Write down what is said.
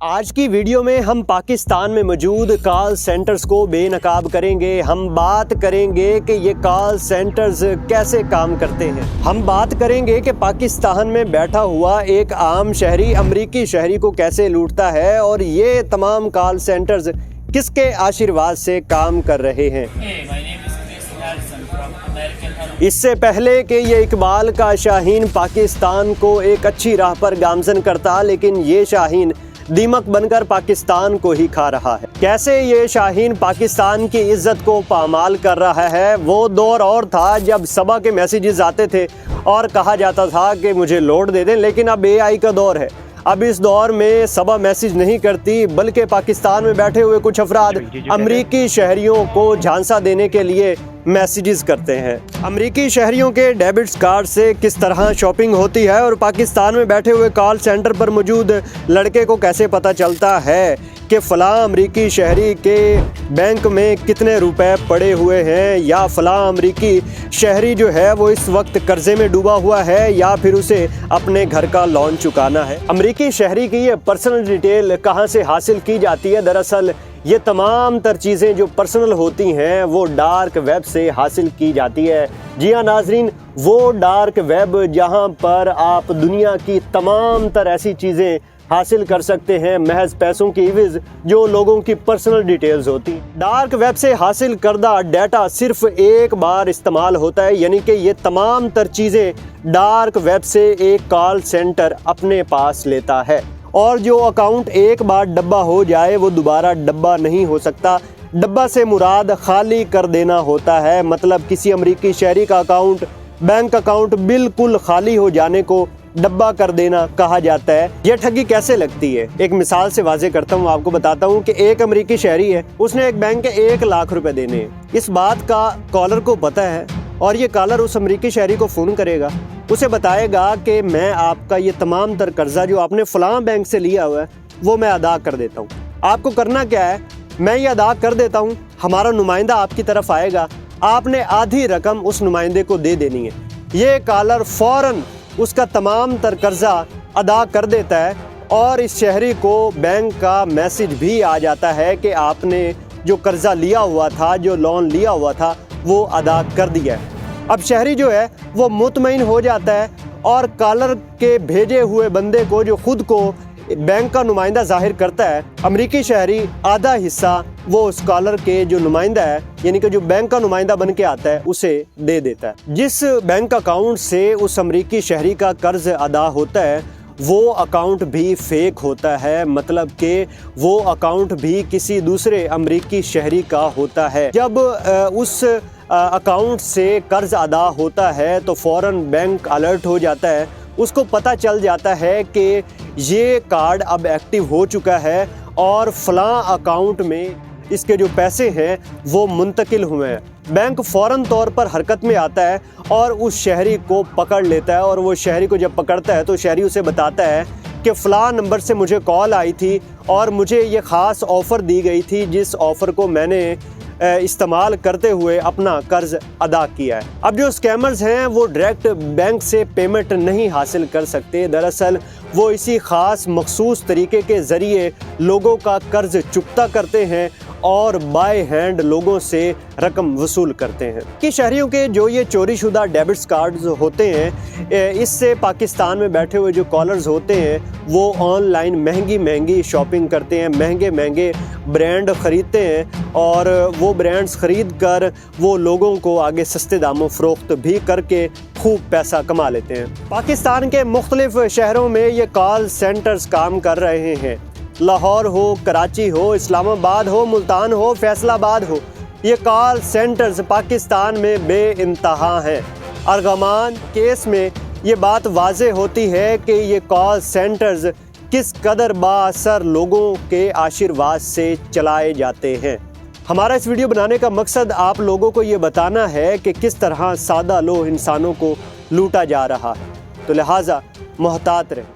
آج کی ویڈیو میں ہم پاکستان میں موجود کال سینٹرز کو بے نقاب کریں گے۔ ہم بات کریں گے کہ یہ کال سینٹرز کیسے کام کرتے ہیں۔ ہم بات کریں گے کہ پاکستان میں بیٹھا ہوا ایک عام شہری امریکی شہری کو کیسے لوٹتا ہے اور یہ تمام کال سینٹرز کس کے آشرواد سے کام کر رہے ہیں۔ اس سے پہلے کہ یہ اقبال کا شاہین پاکستان کو ایک اچھی راہ پر گامزن کرتا، لیکن یہ شاہین دیمک بن کر پاکستان کو ہی کھا رہا ہے۔ کیسے یہ شاہین پاکستان کی عزت کو پامال کر رہا ہے۔ وہ دور اور تھا جب صبح کے میسیجز آتے تھے اور کہا جاتا تھا کہ مجھے لوڈ دے دیں، لیکن اب اے آئی کا دور ہے۔ اب اس دور میں صبح میسیج نہیں کرتی، بلکہ پاکستان میں بیٹھے ہوئے کچھ افراد امریکی شہریوں کو جھانسا دینے کے لیے میسیجز کرتے ہیں۔ امریکی شہریوں کے ڈیبٹ کارڈ سے کس طرح شاپنگ ہوتی ہے اور پاکستان میں بیٹھے ہوئے کال سینٹر پر موجود لڑکے کو کیسے پتہ چلتا ہے کہ فلاں امریکی شہری کے بینک میں کتنے روپے پڑے ہوئے ہیں، یا فلاں امریکی شہری جو ہے وہ اس وقت قرضے میں ڈوبا ہوا ہے یا پھر اسے اپنے گھر کا لون چکانا ہے۔ امریکی شہری کی یہ پرسنل ڈیٹیل کہاں سے حاصل کی جاتی ہے؟ دراصل یہ تمام تر چیزیں جو پرسنل ہوتی ہیں وہ ڈارک ویب سے حاصل کی جاتی ہے۔ جی ہاں ناظرین، وہ ڈارک ویب جہاں پر آپ دنیا کی تمام تر ایسی چیزیں حاصل کر سکتے ہیں محض پیسوں کی عوض، جو لوگوں کی پرسنل ڈیٹیلز ہوتی۔ ڈارک ویب سے حاصل کردہ ڈیٹا صرف ایک بار استعمال ہوتا ہے، یعنی کہ یہ تمام تر چیزیں ڈارک ویب سے ایک کال سینٹر اپنے پاس لیتا ہے، اور جو اکاؤنٹ ایک بار ڈبہ ہو جائے وہ دوبارہ ڈبہ نہیں ہو سکتا۔ ڈبہ سے مراد خالی کر دینا ہوتا ہے، مطلب کسی امریکی شہری کا اکاؤنٹ، بینک اکاؤنٹ بالکل خالی ہو جانے کو ڈبہ کر دینا کہا جاتا ہے۔ یہ ٹھگی کیسے لگتی ہے؟ ایک مثال سے واضح کرتا ہوں، آپ کو بتاتا ہوں کہ ایک امریکی شہری ہے، اس نے ایک بینک کے 1 لاکھ روپے دینے ہیں۔ اس بات کا کالر کو پتہ ہے، اور یہ کالر اس امریکی شہری کو فون کرے گا، اسے بتائے گا کہ میں آپ کا یہ تمام تر قرضہ جو آپ نے فلاں بینک سے لیا ہوا ہے وہ میں ادا کر دیتا ہوں۔ آپ کو کرنا کیا ہے؟ میں یہ ادا کر دیتا ہوں، ہمارا نمائندہ آپ کی طرف آئے گا، آپ نے آدھی رقم اس نمائندے کو دے دینی ہے۔ یہ کالر فوراً اس کا تمام تر قرضہ ادا کر دیتا ہے، اور اس شہری کو بینک کا میسج بھی آ جاتا ہے کہ آپ نے جو قرضہ لیا ہوا تھا، جو لون لیا ہوا تھا، وہ ادا کر دیا ہے۔ اب شہری جو ہے وہ مطمئن ہو جاتا ہے، اور کالر کے بھیجے ہوئے بندے کو، جو خود کو بینک کا نمائندہ ظاہر کرتا ہے، امریکی شہری آدھا حصہ وہ اس کالر کے جو نمائندہ ہے، یعنی کہ جو بینک کا نمائندہ بن کے آتا ہے، اسے دے دیتا ہے۔ جس بینک اکاؤنٹ سے اس امریکی شہری کا قرض ادا ہوتا ہے وہ اکاؤنٹ بھی فیک ہوتا ہے، مطلب کہ وہ اکاؤنٹ بھی کسی دوسرے امریکی شہری کا ہوتا ہے۔ جب اس اکاؤنٹ سے قرض ادا ہوتا ہے تو فوراً بینک الرٹ ہو جاتا ہے، اس کو پتہ چل جاتا ہے کہ یہ کارڈ اب ایکٹیو ہو چکا ہے اور فلاں اکاؤنٹ میں اس کے جو پیسے ہیں وہ منتقل ہوئے ہیں۔ بینک فوراً طور پر حرکت میں آتا ہے اور اس شہری کو پکڑ لیتا ہے، اور وہ شہری کو جب پکڑتا ہے تو شہری اسے بتاتا ہے کہ فلاں نمبر سے مجھے کال آئی تھی اور مجھے یہ خاص آفر دی گئی تھی، جس آفر کو میں نے استعمال کرتے ہوئے اپنا قرض ادا کیا ہے۔ اب جو اسکیمرز ہیں وہ ڈائریکٹ بینک سے پیمنٹ نہیں حاصل کر سکتے، دراصل وہ اسی خاص مخصوص طریقے کے ذریعے لوگوں کا قرض چکتا کرتے ہیں اور بائی ہینڈ لوگوں سے رقم وصول کرتے ہیں۔ کہ شہریوں کے جو یہ چوری شدہ ڈیبٹس کارڈز ہوتے ہیں، اس سے پاکستان میں بیٹھے ہوئے جو کالرز ہوتے ہیں وہ آن لائن مہنگی شاپنگ کرتے ہیں، مہنگے برانڈ خریدتے ہیں، اور وہ برانڈز خرید کر وہ لوگوں کو آگے سستے داموں فروخت بھی کر کے خوب پیسہ کما لیتے ہیں۔ پاکستان کے مختلف شہروں میں یہ کال سینٹرز کام کر رہے ہیں۔ لاہور ہو، کراچی ہو، اسلام آباد ہو، ملتان ہو، فیصل آباد ہو، یہ کال سینٹرز پاکستان میں بے انتہا ہیں۔ ارغمان کیس میں یہ بات واضح ہوتی ہے کہ یہ کال سینٹرز کس قدر بااثر لوگوں کے آشرواد سے چلائے جاتے ہیں۔ ہمارا اس ویڈیو بنانے کا مقصد آپ لوگوں کو یہ بتانا ہے کہ کس طرح سادہ لوہ انسانوں کو لوٹا جا رہا ہے، تو لہٰذا محتاط رہیں۔